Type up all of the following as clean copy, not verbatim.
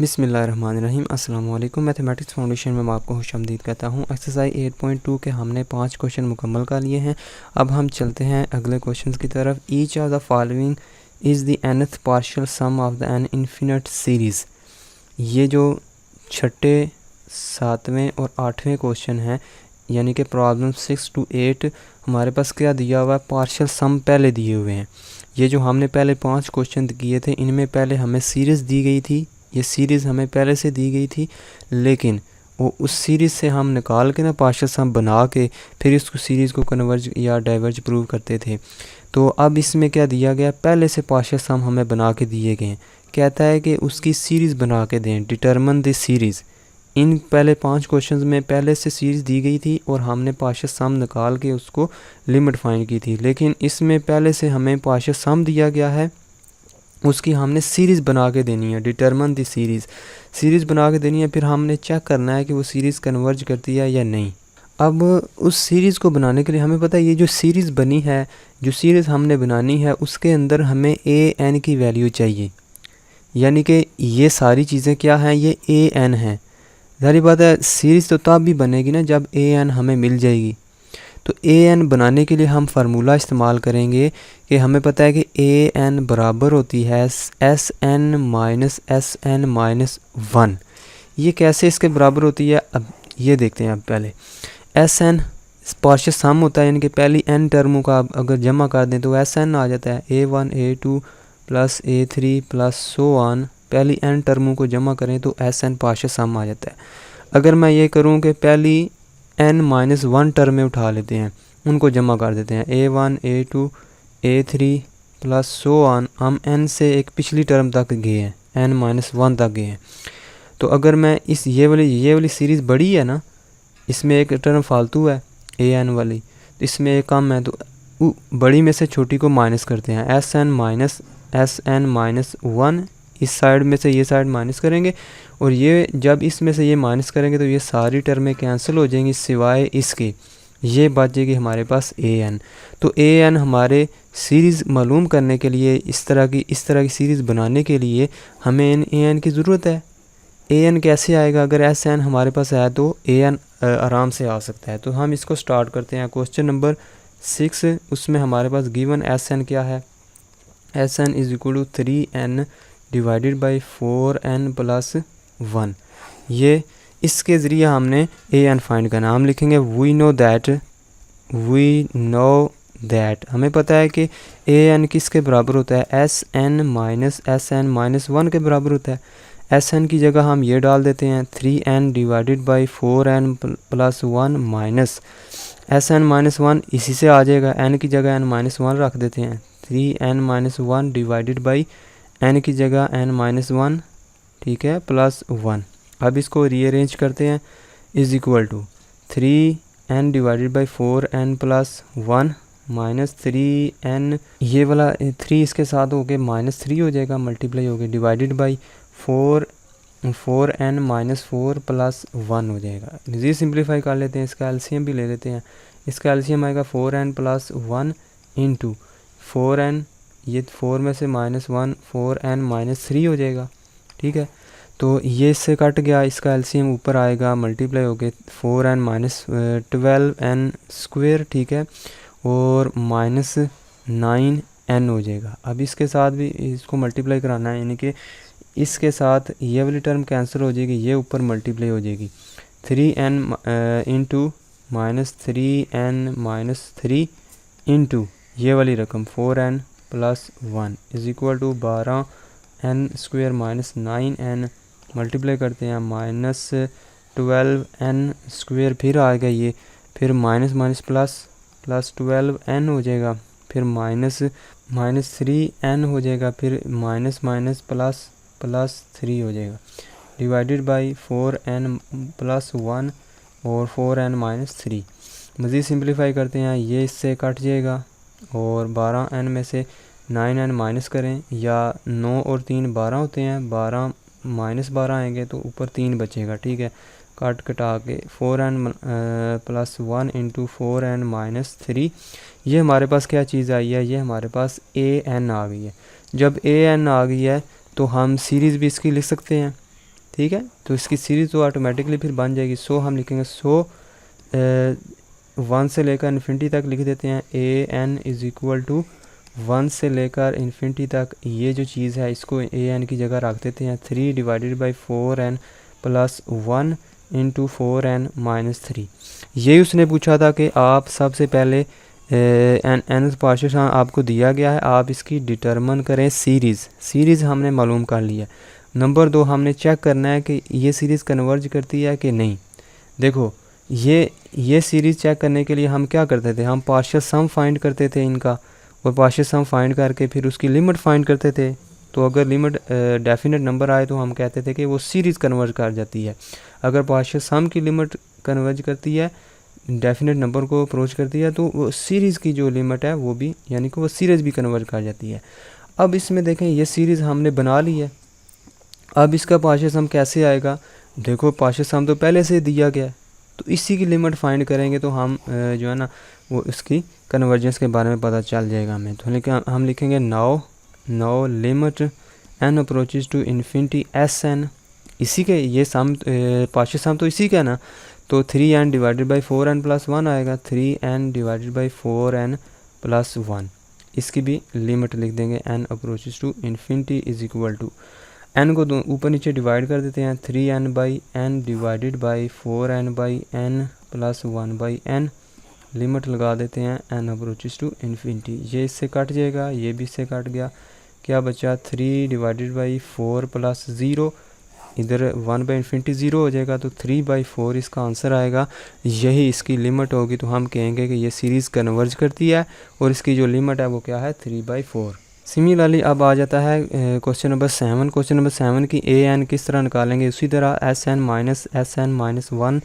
बिस्मिल्लाहिर्रहमानिर्रहीम। अस्सलाम वालेकुम। मैथमेटिक्स फाउंडेशन में मैं आपको खुशामदीद कहता हूँ। एक्सरसाइज 8.2 के हमने 5 क्वेश्चन मुकम्मल कर लिए हैं। अब हम चलते हैं अगले क्वेश्चन की तरफ। Each of the following is the nth partial sum of the an infinite series. ये जो छठे, सातवें और आठवें क्वेश्चन हैं, यानी कि प्रॉब्लम 6 to 8, हमारे पास क्या दिया हुआ है, पार्शियल सम पहले दिए हुए हैं। ये जो हमने पहले 5 क्वेश्चन किए थे, इनमें पहले हमें सीरीज़ दी गई थी। ये सीरीज़ हमें पहले से दी गई थी, लेकिन वो उस सीरीज़ से हम निकाल के ना पार्शियल सम बना के फिर इसको सीरीज़ को कन्वर्ज या डाइवर्ज प्रूव करते थे। तो अब इसमें क्या दिया गया, पहले से पार्शियल सम हमें बना के दिए गए हैं। कहता है कि उसकी सीरीज़ बना के दें, डिटरमिन द सीरीज़। इन पहले 5 क्वेश्चंस में पहले से सीरीज़ दी गई थी और हमने पार्शियल सम निकाल के उसको लिमिट फाइंड की थी। लेकिन इसमें पहले से हमें पार्शियल सम दिया गया है, उसकी हमने सीरीज़ बना के देनी है, डिटरमिन द सीरीज़। सीरीज़ बना के देनी है, फिर हमने चेक करना है कि वो सीरीज़ कन्वर्ज करती है या नहीं। अब उस सीरीज़ को बनाने के लिए हमें पता है, ये जो सीरीज़ बनी है, जो सीरीज़ हमने बनानी है, उसके अंदर हमें ए एन की वैल्यू चाहिए। यानी कि ये सारी चीज़ें क्या हैं, ये ए एन हैं। सारी बात है, सीरीज़ तो तब भी बनेगी ना जब ए एन हमें मिल जाएगी। तो ए एन बनाने के लिए हम फार्मूला इस्तेमाल करेंगे कि हमें पता है कि ए एन बराबर होती है एस एन माइनस 1। ये कैसे इसके बराबर होती है, अब ये देखते हैं। अब पहले एस एन पार्शियल सम होता है, यानी कि पहली एन टर्मों का अगर जमा कर दें तो एस एन आ जाता है, A1 A2 plus A3 plus so on. पहली एन टर्मों को जमा करें तो एस एन पार्शियल सम आ जाता है। अगर मैं ये करूँ कि पहली n-1 टर्म में उठा लेते हैं, उनको जमा कर देते हैं, A1 A2 A3 plus so on. हम n से एक पिछली टर्म तक गए हैं, n-1 तक गए हैं। तो अगर मैं ये वाली सीरीज़ बड़ी है ना, इसमें एक टर्म फालतू है an वाली, तो इसमें एक कम है, तो बड़ी में से छोटी को माइनस करते हैं, Sn माइनस 1। इस साइड में से ये साइड माइनस करेंगे, और ये जब इसमें से ये माइनस करेंगे तो ये सारी टर्में कैंसिल हो जाएंगी सिवाय इसके, ये बच जाएगी हमारे पास ए एन। तो ए एन हमारे सीरीज़ मालूम करने के लिए, इस तरह की सीरीज़ बनाने के लिए हमें ए एन की ज़रूरत है। ए एन कैसे आएगा, अगर एस एन हमारे पास है तो ए एन आराम से आ सकता है। तो हम इसको स्टार्ट करते हैं। क्वेश्चन नंबर 6, उसमें हमारे पास गिवन एस एन क्या है, S N is equal to 3n divided by 4n plus 1। ये इसके ज़रिए हमने ए एन फाइंड करना। हम लिखेंगे वी नो दैट, हमें पता है कि ए एन किसके बराबर होता है, एस एन माइनस 1 के बराबर होता है। एस एन की जगह हम ये डाल देते हैं 3n divided by 4n plus 1 minus S N minus 1, इसी से आ जाएगा। n की जगह n-1 रख देते हैं, 3n-1 डिवाइडेड बाई n की जगह n-1, ठीक है, प्लस 1। अब इसको रीअरेंज करते हैं, is equal to 3n divided by 4n plus 1 minus 3n, ये वाला 3 इसके साथ हो गए -3 हो जाएगा, मल्टीप्लाई हो गए, divided by 4n minus 4 plus 1 हो जाएगा। जी सिंप्लीफाई कर लेते हैं, इसका एलसीएम भी ले लेते हैं। इसका एलसीएम आएगा 4n प्लस 1 इंटू 4n, ये 4 में से -1, 4n माइनस 3 हो जाएगा, ठीक है। तो ये इससे कट गया, इसका एलसीएम ऊपर आएगा, मल्टीप्लाई हो गए 4n माइनस 12n स्क्वेयर, ठीक है, और माइनस 9n हो जाएगा। अब इसके साथ भी इसको मल्टीप्लाई कराना है, यानी कि इसके साथ ये वाली टर्म कैंसिल हो जाएगी, ये ऊपर मल्टीप्लाई हो जाएगी, 3n into minus 3n minus 3 into ये वाली रकम 4n plus 1 is equal to 12n square minus 9n, multiply करते हैं, माइनस 12n स्क्वेयर, फिर आ गया ये, फिर माइनस माइनस प्लस 12n हो जाएगा, फिर माइनस 3n हो जाएगा, फिर माइनस माइनस प्लस 3 हो जाएगा, डिवाइडेड बाई 4n प्लस 1 और 4n माइनस 3। मज़ीद सिंप्लीफाई करते हैं, ये इससे कट जाएगा, और 12n में से 9n माइनस करें, या 9 और 3 12 होते हैं, 12 माइनस 12 आएंगे तो ऊपर 3 बचेगा, ठीक है। काट कटा के 4n plus 1 into 4n minus 3, ये हमारे पास क्या चीज़ आई है, ये हमारे पास ए एन आ गई है। जब ए एन आ गई है तो हम सीरीज़ भी इसकी लिख सकते हैं, ठीक है। तो इसकी सीरीज़ तो ऑटोमेटिकली फिर बन जाएगी। सो हम लिखेंगे सो 1 से लेकर इन्फिनिटी तक लिख देते हैं A N is equal to 1 से लेकर इन्फिनिटी तक ये जो चीज़ है इसको ए एन की जगह रख देते हैं 3 divided by 4n plus 1 into 4n minus 3। यही उसने पूछा था कि आप सबसे पहले एन पार्शियल आपको दिया गया है, आप इसकी डिटरमिन करें सीरीज़ हमने मालूम कर लिया। नंबर 2 हमने चेक करना है कि ये सीरीज़ कन्वर्ज करती है कि नहीं। देखो ये सीरीज़ चेक करने के लिए हम क्या करते थे, हम पार्शियल सम फाइंड करते थे इनका, और पार्शियल सम फाइंड करके फिर उसकी लिमिट फाइंड करते थे। तो अगर लिमिट डेफिनेट नंबर आए तो हम कहते थे कि वो सीरीज़ कन्वर्ज कर जाती है। अगर पार्शियल सम की लिमिट कन्वर्ज करती है, डेफिनेट नंबर को अप्रोच करती है, तो वो सीरीज़ की जो लिमिट है वो भी यानी कि वो सीरीज़ भी कन्वर्ज कर जाती है। अब इसमें देखें ये सीरीज़ हमने बना ली है। अब इसका पार्शियल सम कैसे आएगा, देखो पार्शियल सम तो पहले से दिया गया है, तो इसी की लिमिट फाइंड करेंगे तो हम जो है ना वो इसकी कन्वर्जेंस के बारे में पता चल जाएगा हमें। तो हम लिखेंगे now limit N approaches to infinity S N, इसी के ये सम पार्शियल सम तो इसी का है ना, तो 3n divided by 4n plus 1 आएगा, 3n divided by 4n plus 1। इसकी भी लिमिट लिख देंगे n approaches to infinity is equal to n को ऊपर नीचे डिवाइड कर देते हैं 3n by n divided by 4n by n plus 1 by n, limit लगा देते हैं n अप्रोचेज टू इन्फिनिटी। ये इससे कट जाएगा, ये भी इससे कट गया, क्या बचा 3 डिवाइडेड बाई 4 प्लस 0, इधर 1 बाई इन्फिनिटी 0 हो जाएगा, तो 3 बाई 4 इसका आंसर आएगा। यही इसकी लिमिट होगी, तो हम कहेंगे कि ये सीरीज़ कन्वर्ज करती है और इसकी जो लिमिट है वो क्या है 3 बाई 4। सिमिलरली अब आ जाता है क्वेश्चन नंबर 7। क्वेश्चन नंबर 7 की ए एन किस तरह निकालेंगे, उसी तरह S N minus 1,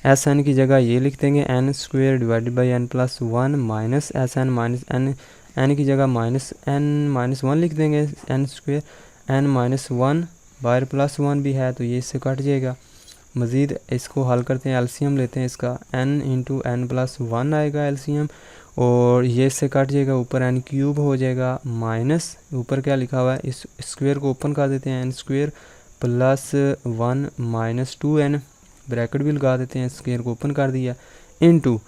S N की जगह ये लिख देंगे N square divided by N plus 1 minus S N minus N की जगह माइनस एन माइनस 1 लिख देंगे, एन स्क्वेयर एन माइनस 1 बाहर प्लस 1 भी है तो ये इससे कट जाएगा। मज़ीद इसको हल करते हैं, एलसीएम लेते हैं इसका, n इंटू एन प्लस 1 आएगा एलसीएम, और ये इससे कट जाएगा, ऊपर n क्यूब हो जाएगा, माइनस ऊपर क्या लिखा हुआ है इस स्क्वेयर को ओपन कर देते हैं, n square plus 1 minus 2n, bracket भी लगा देते हैं, स्क्वेयर को ओपन कर दिया, इनटू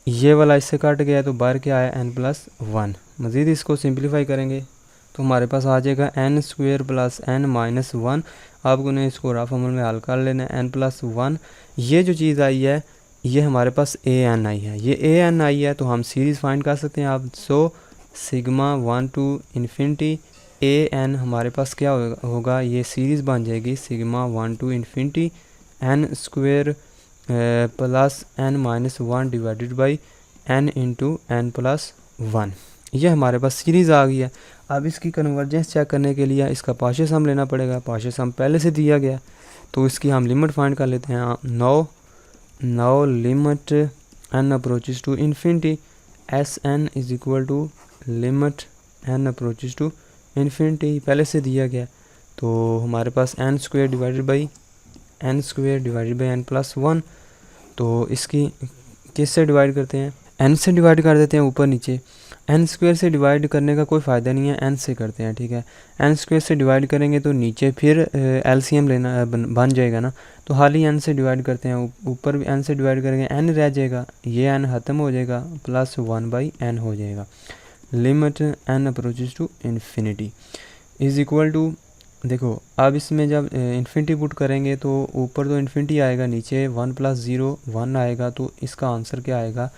ये वाला इससे कट गया तो बाहर क्या आया n प्लस 1। मज़ीद इसको सिंप्लीफाई करेंगे तो हमारे पास आ जाएगा n square plus n minus 1। आपको ने इसको रफ अमल में हल कर लेना है, n प्लस 1। ये जो चीज़ आई है ये हमारे पास ए एन आई है, ये ए एन आई है, तो हम सीरीज़ फाइंड कर सकते हैं आप। So sigma 1 to infinity A N हमारे पास क्या होगा, ये सीरीज़ बन जाएगी sigma 1 to infinity n square plus n minus 1 divided by n into N plus 1। ये हमारे पास सीरीज़ आ गई है। अब इसकी कन्वर्जेंस चेक करने के लिए इसका पार्शियल सम लेना पड़ेगा, पार्शियल सम पहले से दिया गया, तो इसकी हम लिमिट फाइंड कर लेते हैं। Now limit n approaches to infinity S N is equal to limit n approaches to infinity, पहले से दिया गया, तो हमारे पास n square divided by n plus 1। तो इसकी किस से डिवाइड करते हैं, n से डिवाइड कर देते हैं ऊपर नीचे, n स्क्वेयर से डिवाइड करने का कोई फ़ायदा नहीं है, n से करते हैं, ठीक है। n स्क्वेयर से डिवाइड करेंगे तो नीचे फिर एलसीएम लेना बन जाएगा ना, तो हाल ही n से डिवाइड करते हैं, ऊपर भी n से डिवाइड करेंगे n रह जाएगा, ये n ख़त्म हो जाएगा, प्लस 1 बाई n हो जाएगा। Limit n approaches to infinity is equal to, देखो अब इसमें जब इन्फिनिटी पुट करेंगे तो ऊपर तो इन्फिनिटी आएगा, नीचे 1 प्लस 0 1 आएगा, तो इसका आंसर क्या आएगा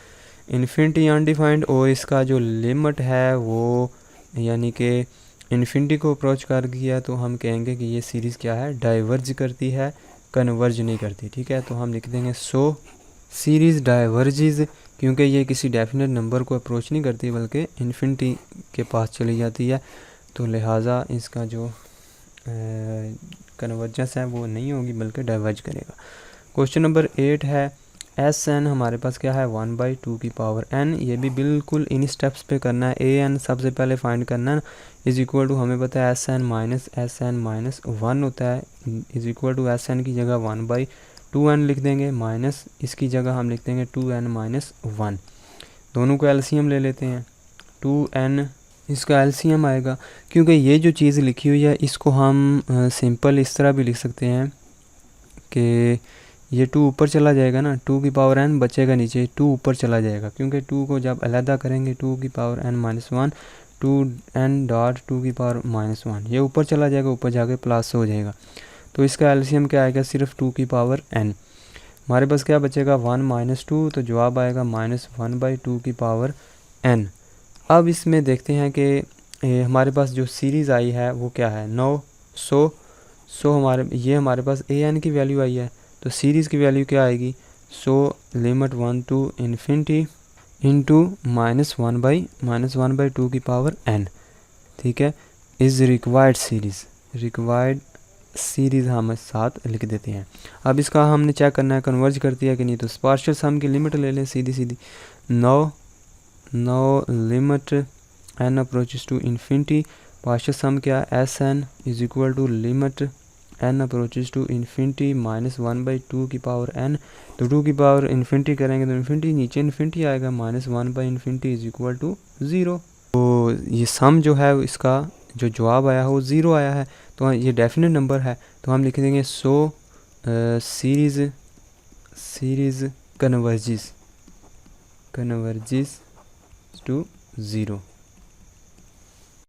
इन्फिनिटी अनडिफाइंड, और इसका जो लिमिट है वो यानी कि इन्फिनिटी को अप्रोच कर गया, तो हम कहेंगे कि ये सीरीज़ क्या है डाइवर्ज करती है, कन्वर्ज नहीं करती, ठीक है। तो हम लिख देंगे सो सीरीज़ डाइवर्जिज, क्योंकि ये किसी डेफिनेट नंबर को अप्रोच नहीं करती बल्कि इन्फिनिटी के पास चली जाती है, तो लिहाजा इसका जो कन्वर्जेंस है वो नहीं होगी बल्कि डाइवर्ज करेगा। क्वेश्चन नंबर 8 है एस एन हमारे पास क्या है 1/2 की पावर n, ये भी बिल्कुल इन स्टेप्स पे करना है। ए एन सबसे पहले फाइंड करना है, इज़ इक्वल टू हमें पता है एस एन माइनस 1 होता है, is equal to S N की जगह 1/2n लिख देंगे, माइनस इसकी जगह हम लिख देंगे 2n माइनस 1। दोनों को एलसीएम ले लेते हैं, 2n इसका एलसीएम आएगा, क्योंकि ये जो चीज़ लिखी हुई है इसको हम सिंपल इस तरह भी लिख सकते हैं कि ये 2 ऊपर चला जाएगा ना, 2 की पावर n बचेगा नीचे, 2 ऊपर चला जाएगा क्योंकि 2 को जब अलहदा करेंगे 2 की पावर n-1, 2n डॉट 2 की पावर -1 ये ऊपर चला जाएगा, ऊपर जाके प्लस हो जाएगा। तो इसका एलसीएम क्या आएगा, सिर्फ 2 की पावर n। हमारे पास क्या बचेगा 1 - 2, तो जवाब आएगा -1/2 की पावर n। अब इसमें देखते हैं कि हमारे पास जो सीरीज़ आई है वो क्या है 9, 100 हमारे पास an की वैल्यू आई है, तो सीरीज़ की वैल्यू क्या आएगी, 100 लिमिट 1 to इन्फिनिटी इंटू -1/2 की पावर n, ठीक है, इज़ रिक्वायर्ड सीरीज़ हम साथ लिख देते हैं। अब इसका हमने चेक करना है कन्वर्ज करती है कि नहीं, तो पार्शियल सम की लिमिट ले लें सीधी 9 limit n approaches to infinity, partial sum क्या है Sn is equal to limit n approaches to infinity -1/2 की पावर n। तो 2 की पावर इन्फिनिटी करेंगे तो इन्फिनिटी नीचे इन्फिनिटी आएगा, -1/इन्फिनिटी इज इक्वल टू 0। तो ये सम जो है इसका जो जवाब आया है वो 0 आया है, तो ये डेफिनेट नंबर है, तो हम लिख देंगे 100 सीरीज़ कन्वर्जिस टू 0।